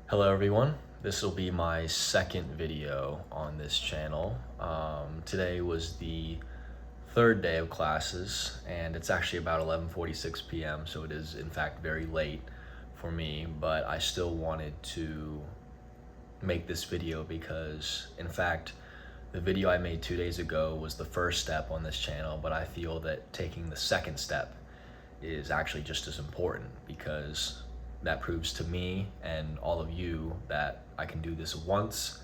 Hello everyone, this will be my second video on this channel. Today was the third day of classes and it's actually about 11:46 p.m. so it is in fact very late for me, but I still wanted to make this video because in fact the video I made 2 days ago was the first step on this channel, but I feel that taking the second step is actually just as important because that proves to me and all of you that I can do this once,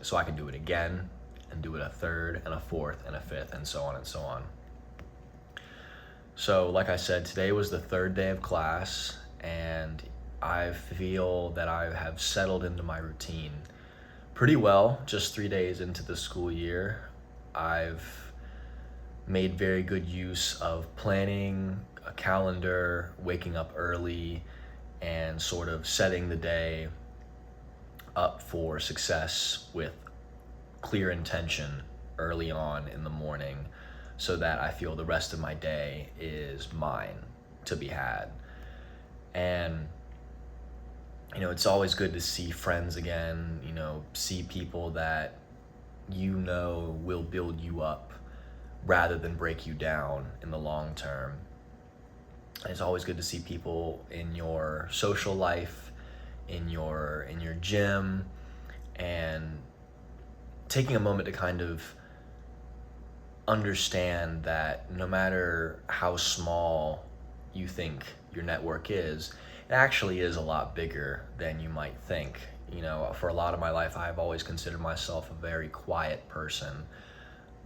so I can do it again and do it a third and a fourth and a fifth and so on and so on. So like I said, today was the third day of class and I feel that I have settled into my routine pretty well. Just 3 days into the school year, I've made very good use of planning a calendar, waking up early, and sort of setting the day up for success with clear intention early on in the morning so that I feel the rest of my day is mine to be had. And it's always good to see friends again, see people that will build you up rather than break you down in the long term. It's always good to see people in your social life, in your gym, and taking a moment to kind of understand that no matter how small you think your network is, it actually is a lot bigger than you might think. For a lot of my life, I've always considered myself a very quiet person,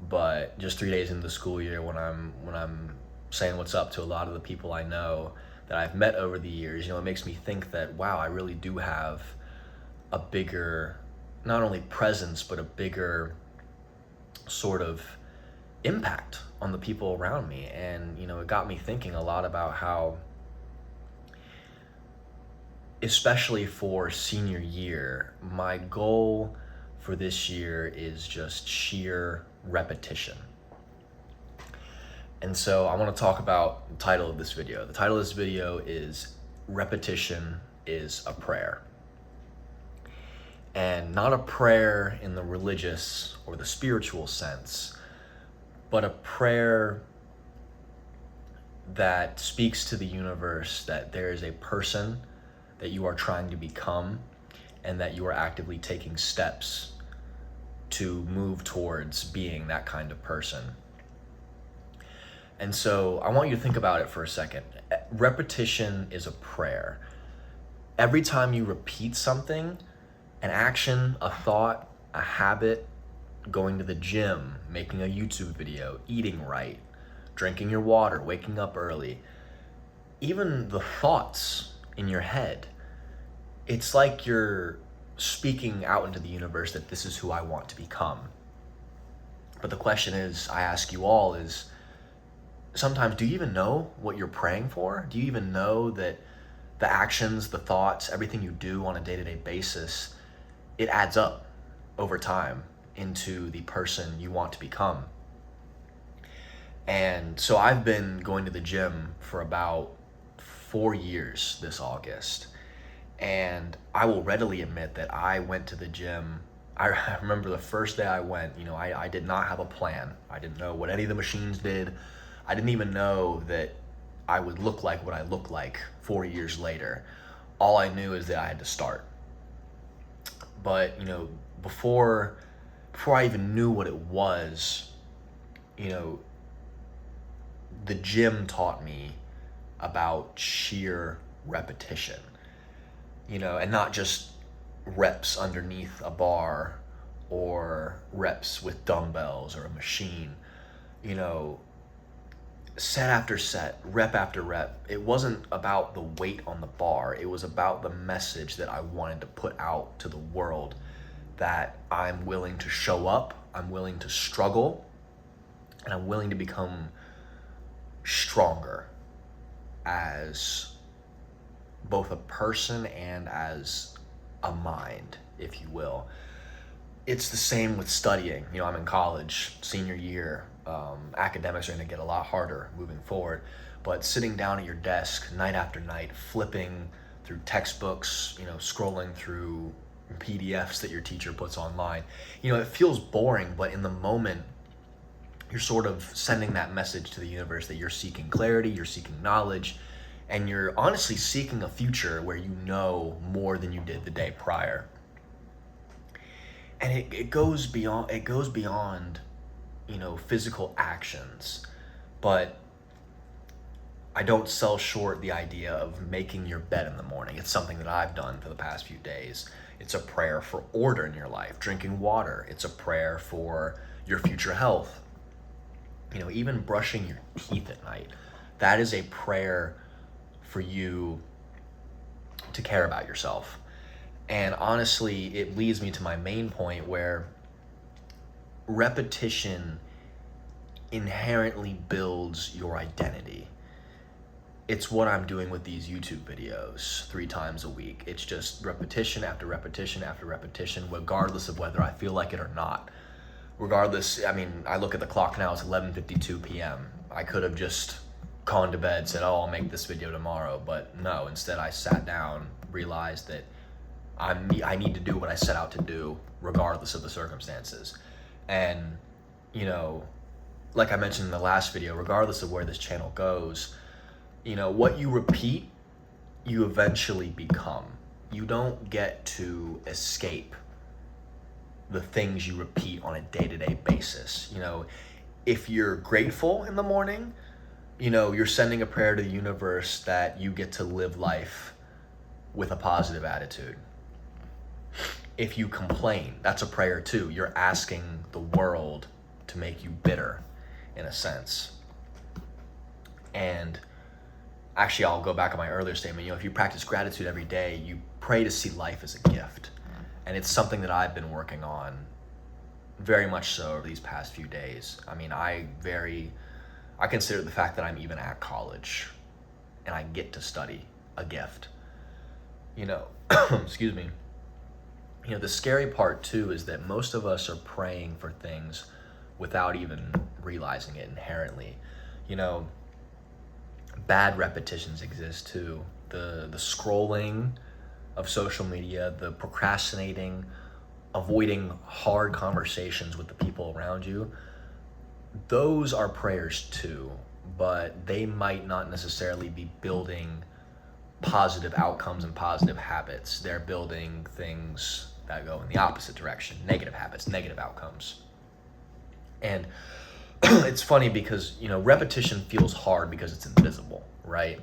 but just 3 days into the school year, when I'm saying what's up to a lot of the people I know that I've met over the years, it makes me think that, wow, I really do have a bigger, not only presence, but a bigger sort of impact on the people around me. And, it got me thinking a lot about how, especially for senior year, my goal for this year is just sheer repetition. And so I want to talk about the title of this video. The title of this video is Repetition is a Prayer. And not a prayer in the religious or the spiritual sense, but a prayer that speaks to the universe that there is a person that you are trying to become and that you are actively taking steps to move towards being that kind of person. And so I want you to think about it for a second. Repetition is a prayer. Every time you repeat something, an action, a thought, a habit, going to the gym, making a YouTube video, eating right, drinking your water, waking up early, even the thoughts in your head, it's like you're speaking out into the universe that this is who I want to become. But the question is, I ask you all, is sometimes, do you even know what you're praying for? Do you even know that the actions, the thoughts, everything you do on a day-to-day basis, it adds up over time into the person you want to become? And so I've been going to the gym for about 4 years this August. And I will readily admit that I went to the gym. I remember the first day I went, I did not have a plan. I didn't know what any of the machines did. I didn't even know that I would look like what I look like 4 years later. All I knew is that I had to start. But, before I even knew what it was, the gym taught me about sheer repetition, and not just reps underneath a bar or reps with dumbbells or a machine, set after set, rep after rep. It wasn't about the weight on the bar. It was about the message that I wanted to put out to the world, that I'm willing to show up, I'm willing to struggle, and I'm willing to become stronger as both a person and as a mind, if you will. It's the same with studying. I'm in college, senior year. Academics are going to get a lot harder moving forward, but sitting down at your desk night after night, flipping through textbooks, scrolling through PDFs that your teacher puts online. It feels boring, but in the moment, you're sort of sending that message to the universe that you're seeking clarity, you're seeking knowledge, and you're honestly seeking a future where you know more than you did the day prior. And it goes beyond physical actions, but I don't sell short the idea of making your bed in the morning. It's something that I've done for the past few days. It's a prayer for order in your life. Drinking water, it's a prayer for your future health. Even brushing your teeth at night, that is a prayer for you to care about yourself. And honestly, it leads me to my main point, where repetition inherently builds your identity. It's what I'm doing with these YouTube videos 3 times a week. It's just repetition after repetition after repetition, regardless of whether I feel like it or not. I look at the clock now, it's 11:52 p.m. I could have just gone to bed, said, I'll make this video tomorrow. But no, instead I sat down, realized that I need to do what I set out to do, regardless of the circumstances. And, like I mentioned in the last video, regardless of where this channel goes, what you repeat, you eventually become. You don't get to escape the things you repeat on a day-to-day basis. If you're grateful in the morning, you're sending a prayer to the universe that you get to live life with a positive attitude. If you complain, that's a prayer too. You're asking the world to make you bitter, in a sense. And actually, I'll go back on my earlier statement. If you practice gratitude every day, you pray to see life as a gift. And it's something that I've been working on very much so over these past few days. I consider the fact that I'm even at college and I get to study a gift. Excuse me. The scary part too is that most of us are praying for things without even realizing it inherently. Bad repetitions exist too. The scrolling of social media, the procrastinating, avoiding hard conversations with the people around you, those are prayers too, but they might not necessarily be building positive outcomes and positive habits. They're building things that go in the opposite direction, negative habits, negative outcomes. And it's funny because, repetition feels hard because it's invisible, right?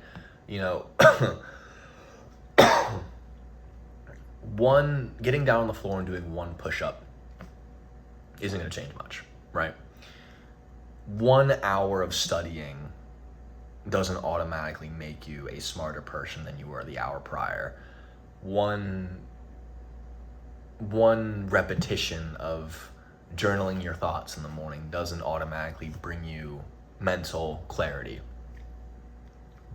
Getting down on the floor and doing one push-up isn't going to change much, right? 1 hour of studying doesn't automatically make you a smarter person than you were the hour prior. One repetition of journaling your thoughts in the morning doesn't automatically bring you mental clarity.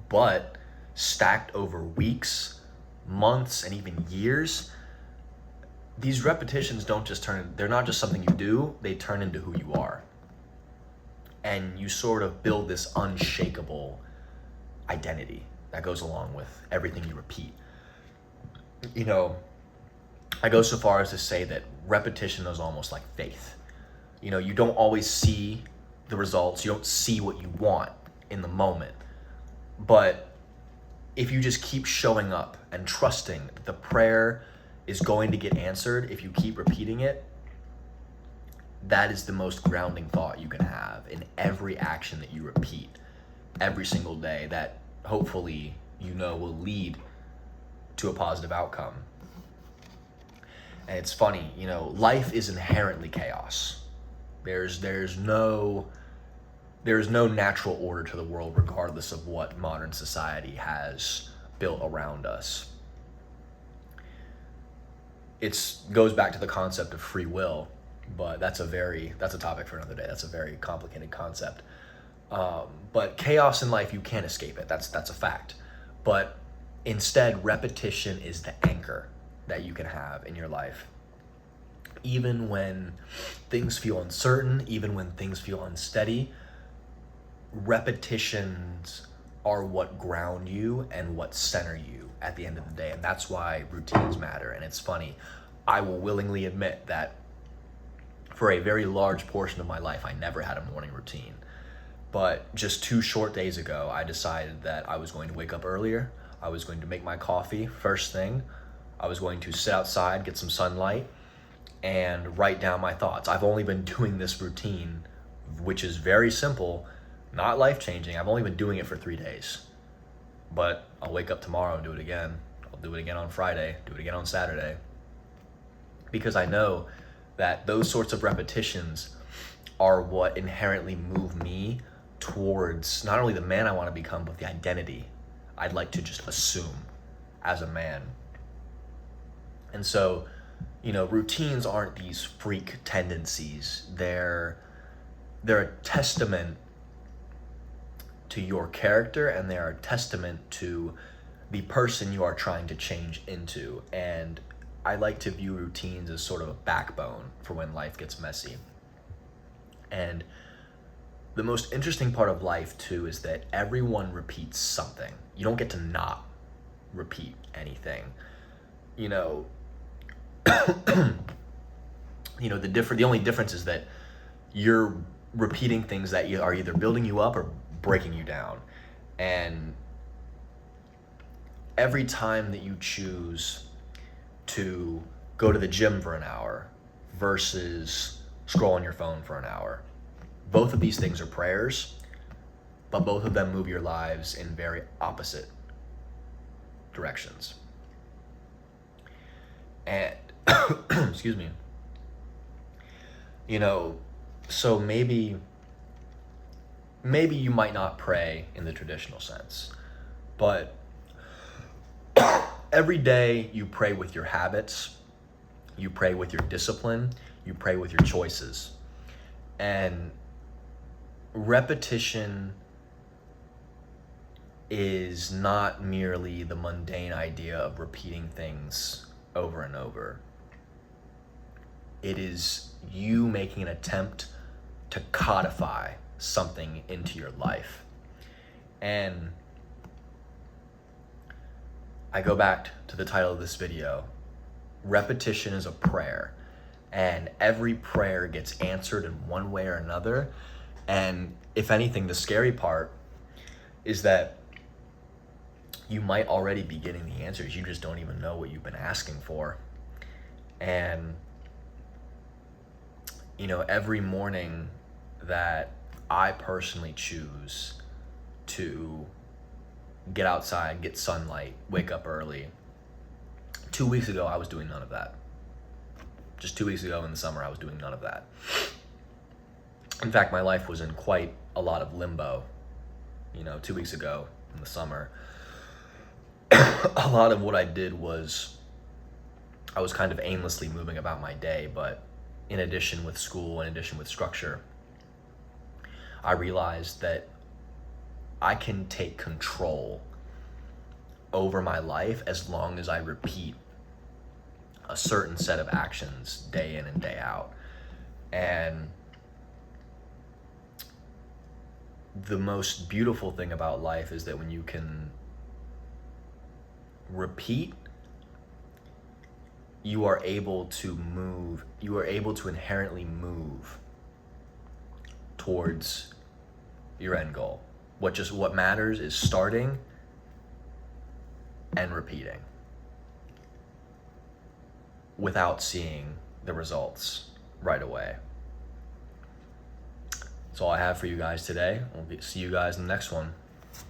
But stacked over weeks, months, and even years, these repetitions they're not just something you do, they turn into who you are. And you sort of build this unshakable identity that goes along with everything you repeat. I go so far as to say that repetition is almost like faith. You don't always see the results, you don't see what you want in the moment. But if you just keep showing up and trusting that the prayer is going to get answered, if you keep repeating it, that is the most grounding thought you can have in every action that you repeat every single day that hopefully will lead to a positive outcome. And it's funny, life is inherently chaos. There's no natural order to the world, regardless of what modern society has built around us. It goes back to the concept of free will, but that's a topic for another day. That's a very complicated concept. But chaos in life, you can't escape it. That's a fact. But instead, repetition is the anchor that you can have in your life. Even when things feel uncertain, even when things feel unsteady, repetitions are what ground you and what center you at the end of the day. And that's why routines matter. And it's funny, I will willingly admit that for a very large portion of my life, I never had a morning routine. But just 2 short days ago, I decided that I was going to wake up earlier. I was going to make my coffee first thing. I was going to sit outside, get some sunlight, and write down my thoughts. I've only been doing this routine, which is very simple, not life-changing. I've only been doing it for 3 days. But I'll wake up tomorrow and do it again. I'll do it again on Friday, do it again on Saturday. Because I know that those sorts of repetitions are what inherently move me towards not only the man I want to become, but the identity I'd like to just assume as a man. And so, routines aren't these freak tendencies. They're a testament to your character, and they are a testament to the person you are trying to change into. And I like to view routines as sort of a backbone for when life gets messy. And the most interesting part of life, too, is that everyone repeats something. You don't get to not repeat anything. The only difference is that you're repeating things that are either building you up or breaking you down. And every time that you choose to go to the gym for an hour versus scroll on your phone for an hour, both of these things are prayers, but both of them move your lives in very opposite directions. And excuse me. So maybe you might not pray in the traditional sense, but every day you pray with your habits, you pray with your discipline, you pray with your choices. And repetition is not merely the mundane idea of repeating things over and over. It is you making an attempt to codify something into your life. And I go back to the title of this video. Repetition is a prayer, and every prayer gets answered in one way or another. And if anything, the scary part is that you might already be getting the answers. You just don't even know what you've been asking for. And every morning that I personally choose to get outside, get sunlight, wake up early. 2 weeks ago, I was doing none of that. Just 2 weeks ago in the summer, I was doing none of that. In fact, my life was in quite a lot of limbo. 2 weeks ago in the summer, a lot of what I did was I was kind of aimlessly moving about my day, but in addition with school, in addition with structure, I realized that I can take control over my life as long as I repeat a certain set of actions day in and day out. And the most beautiful thing about life is that when you can repeat, you are able to inherently move towards your end goal. What matters is starting and repeating without seeing the results right away. That's all I have for you guys today. We'll see you guys in the next one.